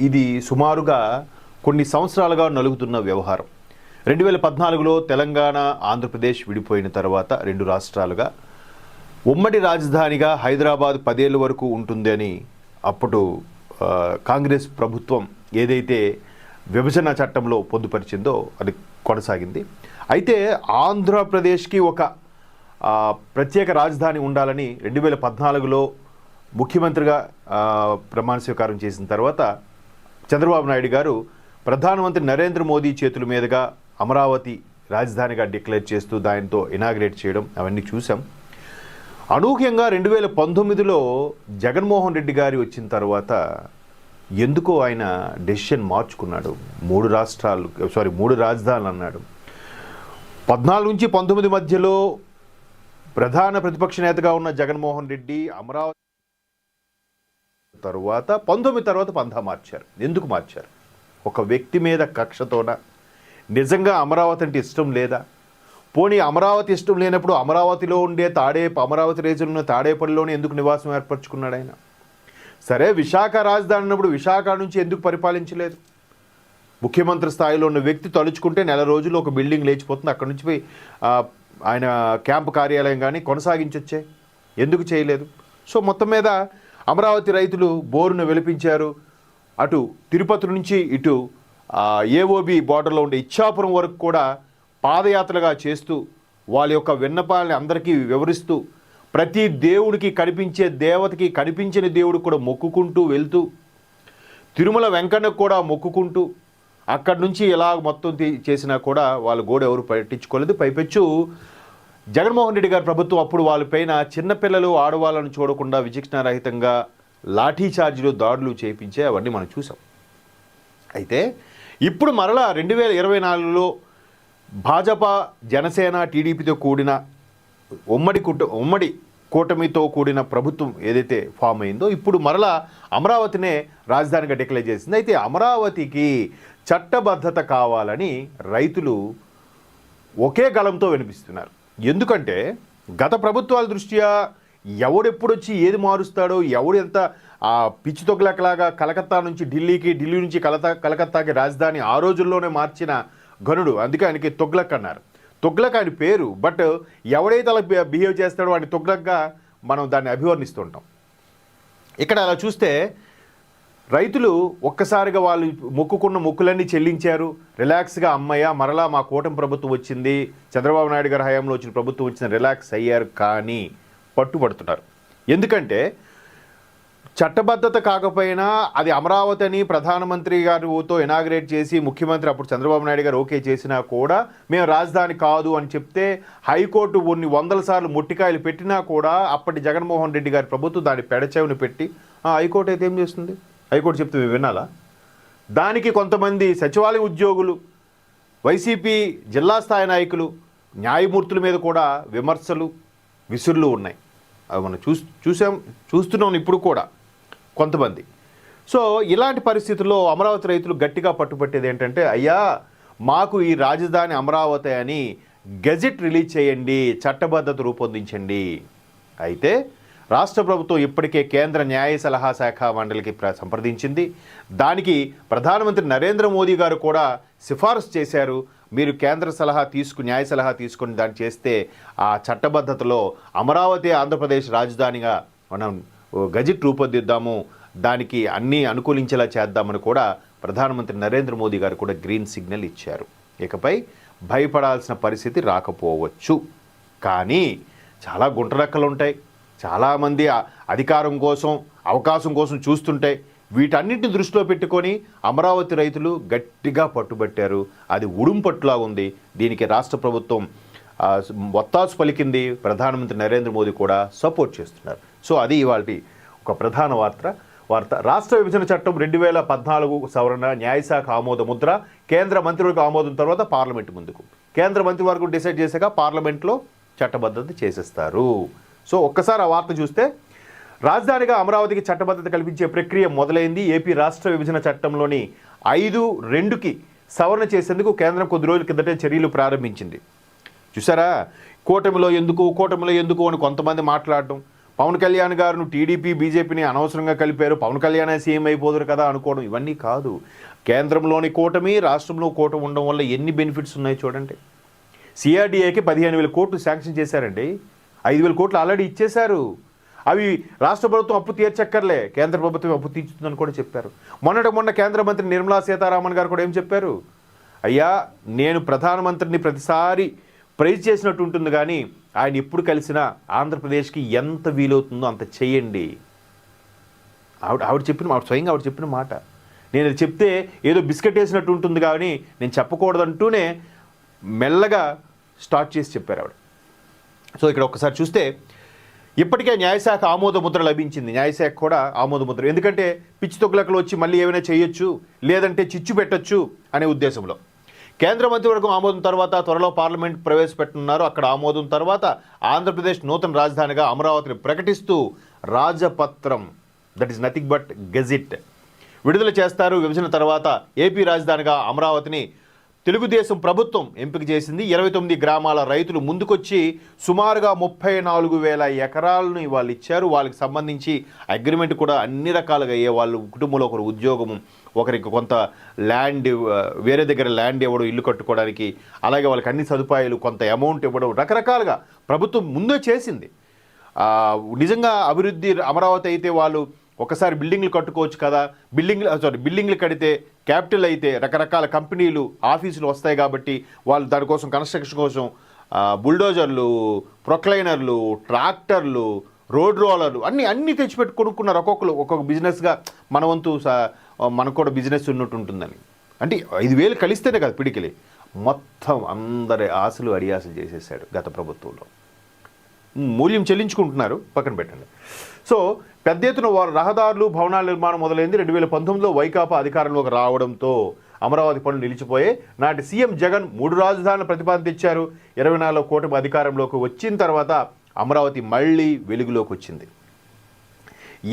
ఇది సుమారుగా కొన్ని సంవత్సరాలుగా నలుగుతున్న వ్యవహారం. 2014లో తెలంగాణ ఆంధ్రప్రదేశ్ విడిపోయిన తర్వాత రెండు రాష్ట్రాలుగా ఉమ్మడి రాజధానిగా హైదరాబాద్ 10 ఏళ్ల వరకు ఉంటుందని అప్పుడు కాంగ్రెస్ ప్రభుత్వం ఏదైతే విభజన చట్టంలో పొందుపరిచిందో అది కొనసాగింది. అయితే ఆంధ్రప్రదేశ్కి ఒక ప్రత్యేక రాజధాని ఉండాలని 2014లో ముఖ్యమంత్రిగా ప్రమాణ స్వీకారం చేసిన తర్వాత చంద్రబాబు నాయుడు గారు ప్రధానమంత్రి నరేంద్ర మోదీ చేతుల మీదుగా అమరావతి రాజధానిగా డిక్లేర్ చేస్తూ దానితో ఇనాగ్రేట్ చేయడం అవన్నీ చూసాం. అనూహ్యంగా 2019లో జగన్మోహన్ రెడ్డి గారి వచ్చిన తర్వాత ఎందుకో ఆయన డెసిషన్ మార్చుకున్నాడు. 3 రాజధానులు అన్నాడు. 14 నుంచి 19 మధ్యలో ప్రధాన ప్రతిపక్ష నేతగా ఉన్న జగన్మోహన్ రెడ్డి అమరావతి తర్వాత 19 తర్వాత పంథా మార్చారు. ఎందుకు మార్చారు? ఒక వ్యక్తి మీద కక్షతోన? నిజంగా అమరావతి అంటే ఇష్టం లేదా? పోనీ అమరావతి ఇష్టం లేనప్పుడు అమరావతిలో ఉండే అమరావతి రీజన్ ఉన్న తాడేపల్లిలోనే ఎందుకు నివాసం ఏర్పరచుకున్నాడు ఆయన? సరే, విశాఖ రాజధాని అన్నప్పుడు విశాఖ నుంచి ఎందుకు పరిపాలించలేదు? ముఖ్యమంత్రి స్థాయిలో ఉన్న వ్యక్తి తలుచుకుంటే నెల రోజుల్లో ఒక బిల్డింగ్ లేచిపోతుంది, అక్కడి నుంచి పోయి ఆయన క్యాంపు కార్యాలయం కానీ కొనసాగించొచ్చే, ఎందుకు చేయలేదు? సో మొత్తం మీద అమరావతి రైతులు బోరును వెలిపించారు. అటు తిరుపతి నుంచి ఇటు ఏఓబి బార్డర్లో ఉండే ఇచ్చాపురం వరకు కూడా పాదయాత్రగా చేస్తూ వాళ్ళ యొక్క విన్నపాలని అందరికీ వివరిస్తూ ప్రతి దేవుడికి కనిపించే దేవతకి కనిపించిన దేవుడికి కూడా మొక్కుకుంటూ వెళ్తూ తిరుమల వెంకన్నకు కూడా మొక్కుకుంటూ అక్కడి నుంచి ఇలా మొత్తం చేసినా కూడా వాళ్ళ గోడ ఎవరు పట్టించుకోలేదు. పైపెచ్చు జగన్మోహన్ రెడ్డి గారి ప్రభుత్వం అప్పుడు వాళ్ళపైన చిన్నపిల్లలు ఆడవాళ్ళను చూడకుండా విచక్షణారహితంగా లాఠీ చార్జీలు దాడులు చేయించే అవన్నీ మనం చూసాం. అయితే ఇప్పుడు మరలా 2024లో భాజపా జనసేన టీడీపీతో కూడిన ఉమ్మడి కూటమితో కూడిన ప్రభుత్వం ఏదైతే ఫామ్ అయిందో ఇప్పుడు మరలా అమరావతినే రాజధానిగా డిక్లేర్ చేసింది. అయితే అమరావతికి చట్టబద్ధత కావాలని రైతులు ఒకే గళంతో వినిపిస్తున్నారు. ఎందుకంటే గత ప్రభుత్వాల దృష్ట్యా ఎవడెప్పుడొచ్చి ఏది మారుస్తాడో, ఎవడు ఎంత పిచ్చి తొగలకలాగా కలకత్తా నుంచి ఢిల్లీ నుంచి కలకత్తాకి రాజధాని ఆ రోజుల్లోనే మార్చిన ఘనుడు, అందుకే ఆయనకి తొగ్లక్ అన్నారు. తొగ్లక్ ఆయన పేరు, బట్ ఎవడైతే అలా బిహేవ్ చేస్తాడో వాడిని తొగ్లక్గా మనం దాన్ని అభివర్ణిస్తుంటాం. ఇక్కడ అలా చూస్తే రైతులు ఒక్కసారిగా వాళ్ళు మొక్కుకున్న మొక్కులన్నీ చెల్లించారు. రిలాక్స్గా అమ్మయ్య మరలా మా కూటమి ప్రభుత్వం వచ్చింది, చంద్రబాబు నాయుడు గారి హయాంలో వచ్చిన ప్రభుత్వం వచ్చిన రిలాక్స్ అయ్యారు. కానీ పట్టుబడుతున్నారు. ఎందుకంటే చట్టబద్ధత కాకపోయినా అది అమరావతి అని ప్రధానమంత్రి గారితో ఇనాగ్రేట్ చేసి ముఖ్యమంత్రి అప్పుడు చంద్రబాబు నాయుడు గారు ఓకే చేసినా కూడా మేము రాజధాని కాదు అని చెప్తే హైకోర్టు కొన్ని 100 సార్లు మొట్టికాయలు పెట్టినా కూడా అప్పటి జగన్మోహన్ రెడ్డి గారి ప్రభుత్వం దాన్ని పెడచెవిని పెట్టి హైకోర్టు అయితే ఏం చేస్తుంది? హైకోర్టు చెప్తే మేము వినాలా? దానికి కొంతమంది సచివాలయ ఉద్యోగులు, వైసీపీ జిల్లా స్థాయి నాయకులు, న్యాయమూర్తుల మీద కూడా విమర్శలు విసురులు ఉన్నాయి. అవి మనం చూస్తున్నాం ఇప్పుడు కూడా కొంతమంది. సో ఇలాంటి పరిస్థితుల్లో అమరావతి రైతులు గట్టిగా పట్టుబట్టేది ఏంటంటే, అయ్యా మాకు ఈ రాజధాని అమరావతి అని గెజెట్ రిలీజ్ చేయండి, చట్టబద్ధత రూపొందించండి. అయితే రాష్ట్ర ప్రభుత్వం ఇప్పటికే కేంద్ర న్యాయ సలహా శాఖ మండలికి సంప్రదించింది. దానికి ప్రధానమంత్రి నరేంద్ర మోదీ గారు కూడా సిఫారసు చేశారు. మీరు కేంద్ర న్యాయ సలహా తీసుకుని దాన్ని చేస్తే ఆ చట్టబద్ధతలో అమరావతి ఆంధ్రప్రదేశ్ రాజధానిగా మనం గజెట్ రూపొందిద్దాము, దానికి అన్నీ అనుకూలించేలా చేద్దామని కూడా ప్రధానమంత్రి నరేంద్ర మోదీ గారు కూడా గ్రీన్ సిగ్నల్ ఇచ్చారు. ఇకపై భయపడాల్సిన పరిస్థితి రాకపోవచ్చు. కానీ చాలా గుంటరెక్కలు ఉంటాయి. చాలామంది అధికారం కోసం అవకాశం కోసం చూస్తుంటాయి. వీటన్నిటిని దృష్టిలో పెట్టుకొని అమరావతి రైతులు గట్టిగా పట్టుబట్టారు. అది ఉడుంపట్టులా ఉంది. దీనికి రాష్ట్ర ప్రభుత్వం ఒత్తాసు పలికింది. ప్రధానమంత్రి నరేంద్ర మోదీ కూడా సపోర్ట్ చేస్తున్నారు. సో అది ఇవాళ ఒక ప్రధాన వార్త. రాష్ట్ర విభజన చట్టం 2014 సవరణ న్యాయశాఖ ఆమోద ముద్ర, కేంద్ర మంత్రివర్గ ఆమోదం తర్వాత పార్లమెంట్ ముందుకు. కేంద్ర మంత్రివర్గం డిసైడ్ చేశాక పార్లమెంట్లో చట్టబద్ధత చేసేస్తారు. సో ఒక్కసారి ఆ వార్త చూస్తే రాజధానిగా అమరావతికి చట్టబద్ధత కల్పించే ప్రక్రియ మొదలైంది. ఏపీ రాష్ట్ర విభజన చట్టంలోని 5(2)కి సవరణ చేసేందుకు కేంద్రం కొద్ది రోజుల కిందటే చర్యలు ప్రారంభించింది. చూసారా, కూటమిలో ఎందుకు అని కొంతమంది మాట్లాడడం, పవన్ కళ్యాణ్ గారు టీడీపీ బీజేపీని అనవసరంగా కలిపారు, పవన్ కళ్యాణ్ సీఎం అయిపోదురు కదా అనుకోవడం ఇవన్నీ కాదు. కేంద్రంలోని కూటమి, రాష్ట్రంలో కూటమి ఉండడం వల్ల ఎన్ని బెనిఫిట్స్ ఉన్నాయో చూడండి. సిఆర్డీఏకి 15,000 కోట్లు శాంక్షన్ చేశారండి. 5,000 కోట్లు ఆల్రెడీ ఇచ్చేశారు. అవి రాష్ట్ర ప్రభుత్వం అప్పు తీర్చక్కర్లే, కేంద్ర ప్రభుత్వం అప్పు తీర్చుతుందని కూడా చెప్పారు. మొన్న కేంద్ర మంత్రి నిర్మలా సీతారామన్ గారు కూడా ఏం చెప్పారు, అయ్యా నేను ప్రధానమంత్రిని ప్రతిసారి ప్రైజ్ చేసినట్టు ఉంటుంది కానీ ఆయన ఎప్పుడు కలిసినా ఆంధ్రప్రదేశ్కి ఎంత వీలవుతుందో అంత చేయండి. స్వయంగా ఆవిడ చెప్పిన మాట. నేను అది చెప్తే ఏదో బిస్కెట్ వేసినట్టు ఉంటుంది కానీ నేను చెప్పకూడదంటూనే మెల్లగా స్టార్ట్ చేసి చెప్పారు ఆవిడ. సో ఇక్కడ ఒక్కసారి చూస్తే ఇప్పటికే న్యాయశాఖ ఆమోద ముద్ర లభించింది. న్యాయశాఖ కూడా ఆమోద ముద్ర, ఎందుకంటే పిచ్చి తొక్కులకలు వచ్చి మళ్ళీ ఏమైనా చేయొచ్చు, లేదంటే చిచ్చు పెట్టచ్చు అనే ఉద్దేశంలో. కేంద్ర మంత్రివర్గం ఆమోదం తర్వాత త్వరలో పార్లమెంట్ ప్రవేశపెట్టనున్నారు. అక్కడ ఆమోదం తర్వాత ఆంధ్రప్రదేశ్ నూతన రాజధానిగా అమరావతిని ప్రకటిస్తూ రాజపత్రం, that is nothing but gazette, విడుదల చేస్తారు. విభజన తర్వాత ఏపీ రాజధానిగా అమరావతిని తెలుగుదేశం ప్రభుత్వం ఎంపిక చేసింది. 29 గ్రామాల రైతులు ముందుకొచ్చి సుమారుగా 34,000 ఎకరాలను వాళ్ళు ఇచ్చారు. వాళ్ళకి సంబంధించి అగ్రిమెంట్ కూడా అన్ని రకాలుగా అయ్యే, వాళ్ళు కుటుంబంలో ఒకరు ఉద్యోగము, ఒకరికి కొంత ల్యాండ్, వేరే దగ్గర ల్యాండ్ ఇవ్వడం ఇల్లు కట్టుకోవడానికి, అలాగే వాళ్ళకి అన్ని సదుపాయాలు, కొంత అమౌంట్ ఇవ్వడం, రకరకాలుగా ప్రభుత్వం ముందే చేసింది. నిజంగా అభివృద్ధి అమరావతి అయితే వాళ్ళు ఒకసారి బిల్డింగ్లు కట్టుకోవచ్చు కదా, బిల్డింగ్లు కడితే క్యాపిటల్ అయితే రకరకాల కంపెనీలు, ఆఫీసులు వస్తాయి కాబట్టి వాళ్ళు దానికోసం కన్స్ట్రక్షన్ కోసం బుల్డోజర్లు, ప్రొక్లైనర్లు, ట్రాక్టర్లు, రోడ్ రోలర్లు అన్నీ తెచ్చిపెట్టి కొనుక్కున్నారు. ఒక్కొక్క బిజినెస్గా మన వంతు మనకు కూడా బిజినెస్ ఉన్నట్టు ఉంటుందని. అంటే 5,000 కలిస్తేనే కదా పిడికిలి, మొత్తం అందరి ఆశలు అడియాసలు చేసేసాడు గత ప్రభుత్వంలో. మూల్యం చెల్లించుకుంటున్నారు, పక్కన పెట్టండి. సో పెద్ద ఎత్తున రహదారులు, భవనాల నిర్మాణం మొదలైంది. 2019లో వైకాపా అధికారంలోకి రావడంతో అమరావతి పనులు నిలిచిపోయాయి. నాటి సీఎం జగన్ 3 రాజధానుల ప్రతిపాదన తెచ్చారు. 24 కూటమి అధికారంలోకి వచ్చిన తర్వాత అమరావతి మళ్ళీ వెలుగులోకి వచ్చింది.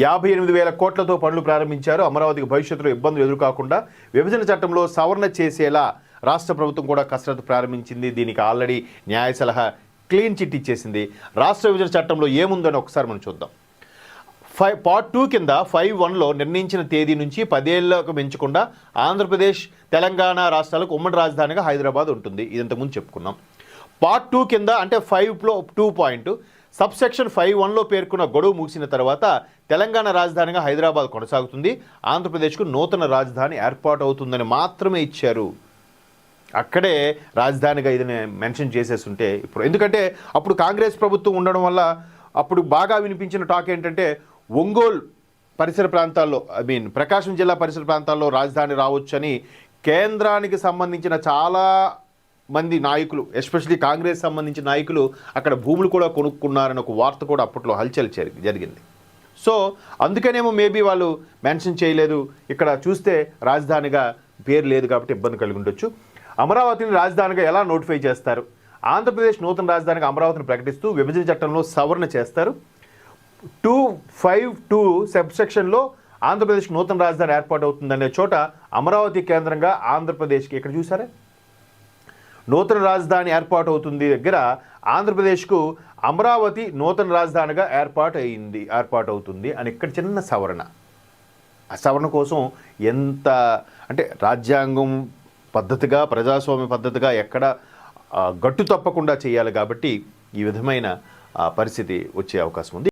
58,000 కోట్లతో పనులు ప్రారంభించారు. అమరావతికి భవిష్యత్తులో ఇబ్బందులు ఎదురుకాకుండా విభజన చట్టంలో సవరణ చేసేలా రాష్ట్ర ప్రభుత్వం కూడా కసరత్తు ప్రారంభించింది. దీనికి ఆల్రెడీ న్యాయ సలహా క్లీన్ చిట్ ఇచ్చేసింది. రాష్ట్ర విభజన చట్టంలో ఏముందని ఒకసారి మనం చూద్దాం. పార్ట్ 2 కింద 5(1)లో నిర్ణయించిన తేదీ నుంచి 10 ఏళ్లకు పెంచకుండా ఆంధ్రప్రదేశ్, తెలంగాణ రాష్ట్రాలకు ఉమ్మడి రాజధానిగా హైదరాబాద్ ఉంటుంది. ఇది ఇంతకుముందు చెప్పుకున్నాం. పార్ట్ 2 కింద అంటే 5(2) సబ్సెక్షన్ 5(1)లో పేర్కొన్న గడువు ముగిసిన తర్వాత తెలంగాణ రాజధానిగా హైదరాబాద్ కొనసాగుతుంది. ఆంధ్రప్రదేశ్కు నూతన రాజధాని ఏర్పాటు అవుతుందని మాత్రమే ఇచ్చారు. అక్కడే రాజధానిగా ఇది మెన్షన్ చేసేస్తుంటే ఇప్పుడు, ఎందుకంటే అప్పుడు కాంగ్రెస్ ప్రభుత్వం ఉండడం వల్ల అప్పుడు బాగా వినిపించిన టాక్ ఏంటంటే ఒంగోలు పరిసర ప్రాంతాల్లో, ప్రకాశం జిల్లా పరిసర ప్రాంతాల్లో రాజధాని రావచ్చని కేంద్రానికి సంబంధించిన చాలా మంది నాయకులు, ఎస్పెషలీ కాంగ్రెస్ సంబంధించిన నాయకులు అక్కడ భూములు కూడా కొనుక్కున్నారని ఒక వార్త కూడా అప్పట్లో హల్చల్ జరిగింది. సో అందుకనేమో మేబీ వాళ్ళు మెన్షన్ చేయలేదు. ఇక్కడ చూస్తే రాజధానిగా పేరు లేదు కాబట్టి ఇబ్బంది కలిగి ఉండొచ్చు. అమరావతిని రాజధానిగా ఎలా నోటిఫై చేస్తారు? ఆంధ్రప్రదేశ్ నూతన రాజధానిగా అమరావతిని ప్రకటిస్తూ విభజన చట్టంలో సవరణ చేస్తారు. 252 సబ్సెక్షన్లో ఆంధ్రప్రదేశ్ నూతన రాజధాని ఏర్పాటు అవుతుందనే చోట అమరావతి కేంద్రంగా ఆంధ్రప్రదేశ్కి, ఇక్కడ చూసారా, నూతన రాజధాని ఏర్పాటు అవుతుంది దగ్గర ఆంధ్రప్రదేశ్కు అమరావతి నూతన రాజధానిగా ఏర్పాటు అవుతుంది అని ఇక్కడ చిన్న సవరణ. ఆ సవరణ కోసం ఎంత అంటే రాజ్యాంగం పద్ధతిగా, ప్రజాస్వామ్య పద్ధతిగా ఎక్కడ గట్టు తప్పకుండా చేయాలి కాబట్టి ఈ విధమైన పరిస్థితి వచ్చే అవకాశం ఉంది.